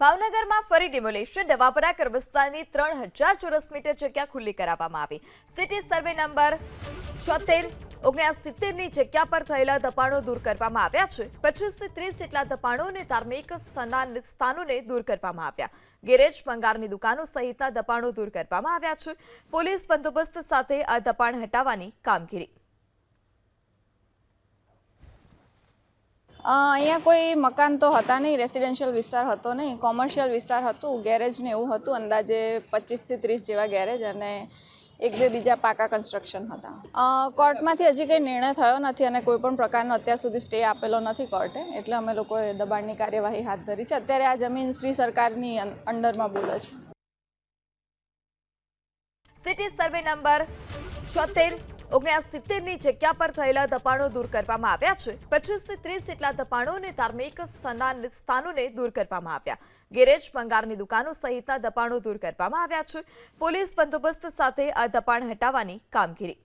ભાવનગરમાં ફરી ડિમોલેશન નવાપરા વિસ્તારની 3000 ચોરસ મીટર જગ્યા ખુલ્લી કરાવવામાં આવી। સિટી સર્વે નંબર 7679 ની જગ્યા પર થયેલા દબાણો દૂર કરવામાં આવ્યા છે। 25 થી 30 જેટલા દબાણો અને ધાર્મિક સ્થાનોને દૂર કરવામાં આવ્યા। ગેરેજ, ભંગારની દુકાનો સહિતના દબાણો દૂર કરવામાં આવ્યા છે। પોલીસ બંદોબસ્ત સાથે આ દબાણ હટાવવાની કામગીરી। અહીંયા કોઈ મકાન તો હતા નહીં, રેસિડેન્શિયલ વિસ્તાર હતો નહીં, કોમર્શિયલ વિસ્તાર હતું, ગેરેજ ને એવું હતું। અંદાજે 25 થી 30 જેવા ગેરેજ અને એક બે બીજા પાકા કન્સ્ટ્રક્શન હતા। કોર્ટમાંથી હજી કંઈ નિર્ણય થયો નથી અને કોઈ પણ પ્રકારનો અત્યાર સુધી સ્ટે આપેલો નથી કોર્ટે, એટલે અમે લોકોએ દબાણની કાર્યવાહી હાથ ધરી છે। અત્યારે આ જમીન શ્રી સરકારની અંડરમાં બોલે છે। સિટી સર્વે નંબર 7679 ની જગ્યા પર થયેલા દબાણો દૂર કરવામાં આવ્યા છે। 25 થી 30 જેટલા દબાણો અને ધાર્મિક સ્થાનોને દૂર કરવામાં આવ્યા। ગેરેજ, ભંગારની દુકાનો સહિતના દબાણો દૂર કરવામાં આવ્યા છે। પોલીસ બંદોબસ્ત સાથે આ દબાણ હટાવવાની કામગીરી।